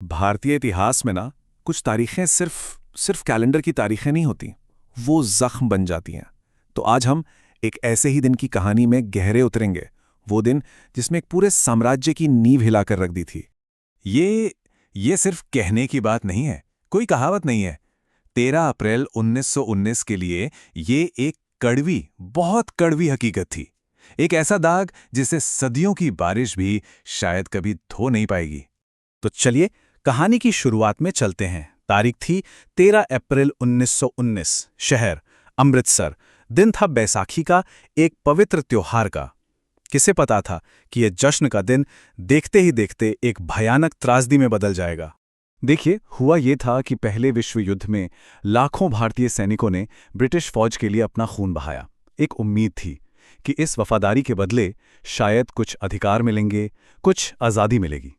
भारतीय इतिहास में ना कुछ तारीखें सिर्फ सिर्फ कैलेंडर की तारीखें नहीं होती, वो जख्म बन जाती हैं। तो आज हम एक ऐसे ही दिन की कहानी में गहरे उतरेंगे, वो दिन जिसमें एक पूरे साम्राज्य की नींव हिलाकर रख दी थी। ये सिर्फ कहने की बात नहीं है, कोई कहावत नहीं है। 13 अप्रैल 1919 के लिए ये एक कड़वी, बहुत कड़वी हकीकत थी। एक ऐसा दाग जिसे सदियों की बारिश भी शायद कभी धो नहीं पाएगी। तो चलिए कहानी की शुरुआत में चलते हैं। तारीख थी 13 अप्रैल 1919। शहर अमृतसर। दिन था बैसाखी का, एक पवित्र त्योहार का। किसे पता था कि यह जश्न का दिन देखते ही देखते एक भयानक त्रासदी में बदल जाएगा। देखिए, हुआ ये था कि पहले विश्व युद्ध में लाखों भारतीय सैनिकों ने ब्रिटिश फौज के लिए अपना खून बहाया। एक उम्मीद थी कि इस वफादारी के बदले शायद कुछ अधिकार मिलेंगे, कुछ आज़ादी मिलेगी।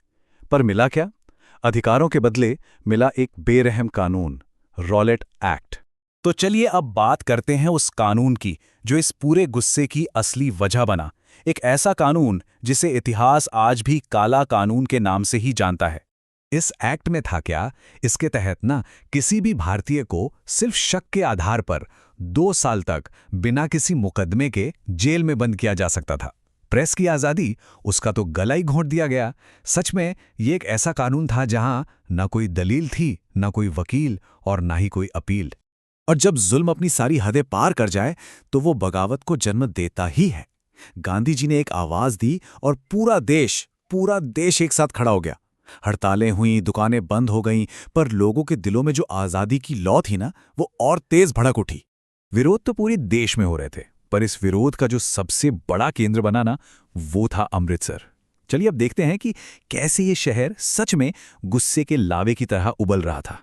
पर मिला क्या? अधिकारों के बदले मिला एक बेरहम कानून, रॉलेट एक्ट। तो चलिए अब बात करते हैं उस कानून की जो इस पूरे गुस्से की असली वजह बना। एक ऐसा कानून जिसे इतिहास आज भी काला कानून के नाम से ही जानता है। इस एक्ट में था क्या? इसके तहत ना किसी भी भारतीय को सिर्फ शक के आधार पर 2 साल तक बिना किसी मुकदमे के जेल में बंद किया जा सकता था। प्रेस की आज़ादी, उसका तो गला ही घोंट दिया गया। सच में ये एक ऐसा कानून था जहां ना कोई दलील थी, ना कोई वकील और ना ही कोई अपील। और जब जुल्म अपनी सारी हदें पार कर जाए तो वो बगावत को जन्म देता ही है। गांधी जी ने एक आवाज दी और पूरा देश एक साथ खड़ा हो गया। हड़तालें हुईं, दुकानें बंद हो गईं, पर लोगों के दिलों में जो आज़ादी की लौ थी ना, वो और तेज भड़क उठी। विरोध तो पूरे देश में हो रहे थे, पर इस विरोध का जो सबसे बड़ा केंद्र बना ना, वो था अमृतसर। चलिए अब देखते हैं कि कैसे ये शहर सच में गुस्से के लावे की तरह उबल रहा था।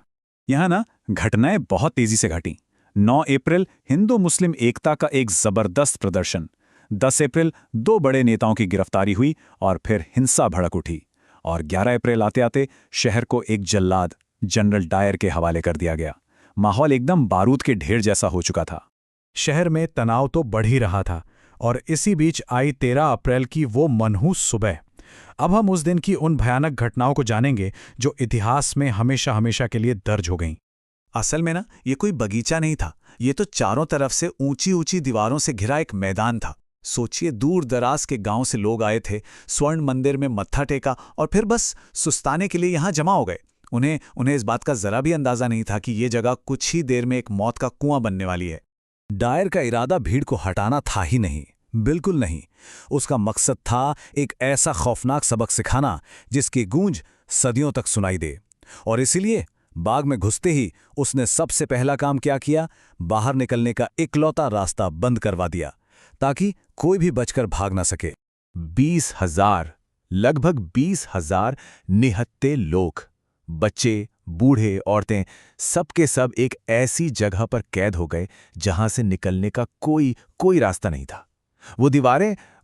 यहाँ ना घटनाएं बहुत तेजी से घटीं। 9 अप्रैल हिंदू मुस्लिम एकता का एक जबरदस्त प्रदर्शन। 10 अप्रैल 2 बड़े नेताओं की गिरफ्तारी हुई और फिर हिंसा भड़क उठी। और 11 अप्रैल आते आते शहर को एक जल्लाद जनरल डायर के हवाले कर दिया गया। माहौल एकदम बारूद के ढेर जैसा हो चुका था। शहर में तनाव तो बढ़ ही रहा था और इसी बीच आई 13 अप्रैल की वो मनहूस सुबह। अब हम उस दिन की उन भयानक घटनाओं को जानेंगे जो इतिहास में हमेशा हमेशा के लिए दर्ज हो गईं। असल में ना ये कोई बगीचा नहीं था, ये तो चारों तरफ से ऊंची ऊंची दीवारों से घिरा एक मैदान था। सोचिए, दूर दराज के गांव से लोग आए थे, स्वर्ण मंदिर में मत्था टेका और फिर बस सुस्ताने के लिए यहां जमा हो गए। उन्हें इस बात का जरा भी अंदाजा नहीं था कि ये जगह कुछ ही देर में एक मौत का कुआं बनने वाली है। डायर का इरादा भीड़ को हटाना था ही नहीं, बिल्कुल नहीं। उसका मकसद था एक ऐसा खौफनाक सबक सिखाना जिसकी गूंज सदियों तक सुनाई दे। और इसीलिए बाग में घुसते ही उसने सबसे पहला काम क्या किया? बाहर निकलने का इकलौता रास्ता बंद करवा दिया ताकि कोई भी बचकर भाग ना सके। 20,000, लगभग 20,000 निहत्थे लोग, बच्चे, बूढ़े, औरतें, सब के सब एक ऐसी जगह पर कैद हो गए जहां से निकलने का कोई रास्ता नहीं था।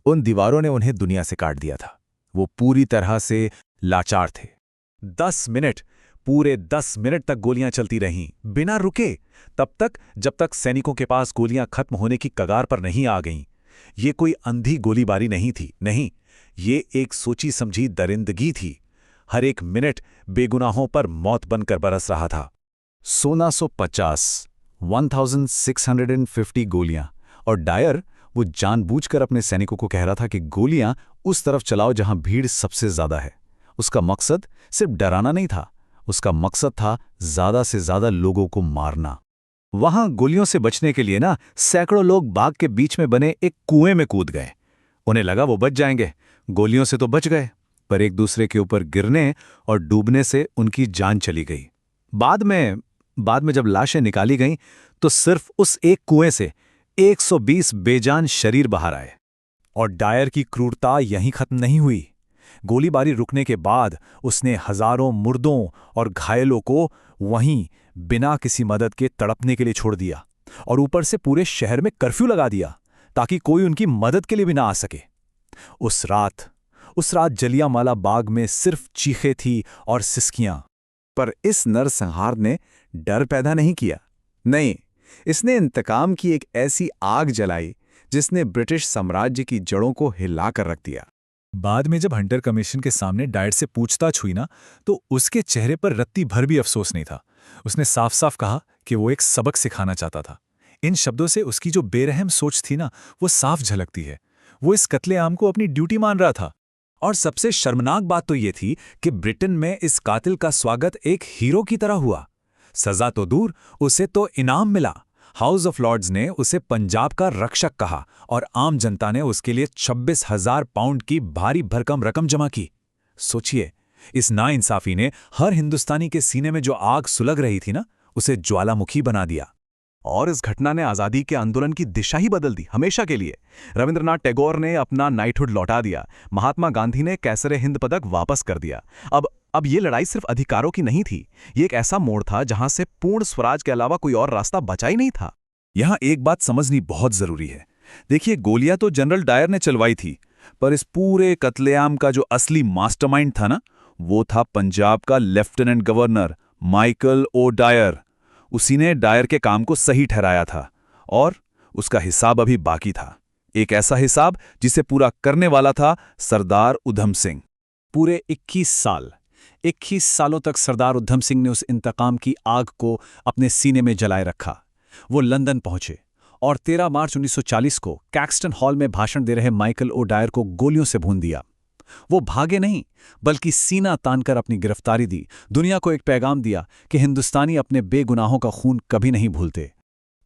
उन दीवारों ने उन्हें दुनिया से काट दिया था। वो पूरी तरह से लाचार थे। 10 मिनट, पूरे 10 मिनट तक गोलियां चलती रहीं, बिना रुके, तब तक जब तक सैनिकों के पास गोलियां खत्म होने की कगार पर नहीं आ गईं। ये कोई अंधी गोलीबारी नहीं थी, नहीं, ये एक सोची समझी दरिंदगी थी। हर एक मिनट बेगुनाहों पर मौत बनकर बरस रहा था। 1650 गोलियां। और डायर वो जानबूझकर अपने सैनिकों को कह रहा था कि गोलियां उस तरफ चलाओ जहां भीड़ सबसे ज्यादा है। उसका मकसद सिर्फ डराना नहीं था, उसका मकसद था ज्यादा से ज्यादा लोगों को मारना। वहां गोलियों से बचने के लिए ना सैकड़ों लोग बाग के बीच में बने एक कुएं में कूद गए। उन्हें लगा वो बच जाएंगे, गोलियों से तो बच गए, पर एक दूसरे के ऊपर गिरने और डूबने से उनकी जान चली गई। बाद में जब लाशें निकाली गईं तो सिर्फ उस एक कुएं से 120 बेजान शरीर बाहर आए। और डायर की क्रूरता यहीं खत्म नहीं हुई। गोलीबारी रुकने के बाद उसने हजारों मुर्दों और घायलों को वहीं बिना किसी मदद के तड़पने के लिए छोड़ दिया और ऊपर से पूरे शहर में कर्फ्यू लगा दिया ताकि कोई उनकी मदद के लिए भी ना आ सके। उस रात जलियांवाला बाग में सिर्फ चीखें थी और सिसकियां। पर इस नरसंहार ने डर पैदा नहीं किया, नहीं, इसने इंतकाम की एक ऐसी आग जलाई जिसने ब्रिटिश साम्राज्य की जड़ों को हिला कर रख दिया। बाद में जब हंटर कमीशन के सामने डायर से पूछताछ हुई ना, तो उसके चेहरे पर रत्ती भर भी अफसोस नहीं था। उसने साफ साफ कहा कि वो एक सबक सिखाना चाहता था। इन शब्दों से उसकी जो बेरहम सोच थी ना, वो साफ झलकती है। वो इस कत्लेआम को अपनी ड्यूटी मान रहा था। और सबसे शर्मनाक बात तो ये थी कि ब्रिटेन में इस कातिल का स्वागत एक हीरो की तरह हुआ। सजा तो दूर, उसे तो इनाम मिला। हाउस ऑफ लॉर्ड्स ने उसे पंजाब का रक्षक कहा और आम जनता ने उसके लिए 26,000 पाउंड की भारी भरकम रकम जमा की। सोचिए, इस नाइंसाफी ने हर हिंदुस्तानी के सीने में जो आग सुलग रही थी ना, उसे ज्वालामुखी बना दिया। और इस घटना ने आज़ादी के आंदोलन की दिशा ही बदल दी, हमेशा के लिए। रविंद्रनाथ टैगोर ने अपना नाइटहुड लौटा दिया, महात्मा गांधी ने कैसरे हिंद पदक वापस कर दिया। अब ये लड़ाई सिर्फ अधिकारों की नहीं थी, ये एक ऐसा मोड़ था जहां से पूर्ण स्वराज के अलावा कोई और रास्ता बचा ही नहीं था। यहां एक बात समझनी बहुत जरूरी है। देखिए, गोलियां तो जनरल डायर ने चलवाई थी, पर इस पूरे कत्लेआम का जो असली मास्टरमाइंड था ना, वो था पंजाब का lieutenant governor Michael O'Dwyer. उसी ने डायर के काम को सही ठहराया था और उसका हिसाब अभी बाकी था। एक ऐसा हिसाब जिसे पूरा करने वाला था सरदार उधम सिंह। पूरे 21 सालों तक सरदार उधम सिंह ने उस इंतकाम की आग को अपने सीने में जलाए रखा। वो लंदन पहुंचे और 13 मार्च 1940 को कैक्सटन हॉल में भाषण दे रहे माइकल ओ डायर को गोलियों से भून दिया। वो भागे नहीं, बल्कि सीना तानकर अपनी गिरफ्तारी दी, दुनिया को एक पैगाम दिया कि हिंदुस्तानी अपने बेगुनाहों का खून कभी नहीं भूलते।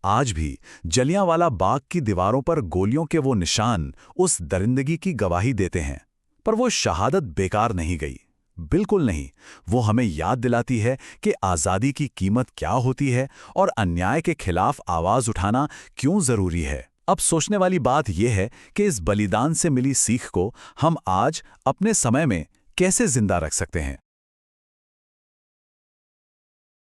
आज भी जलियांवाला बाग की दीवारों पर गोलियों के वो निशान उस दरिंदगी की गवाही देते हैं। पर वो शहादत बेकार नहीं गई, बिल्कुल नहीं। वो हमें याद दिलाती है कि आज़ादी की कीमत क्या होती है और अन्याय के खिलाफ आवाज़ उठाना क्यों ज़रूरी है। अब सोचने वाली बात यह है कि इस बलिदान से मिली सीख को हम आज अपने समय में कैसे जिंदा रख सकते हैं।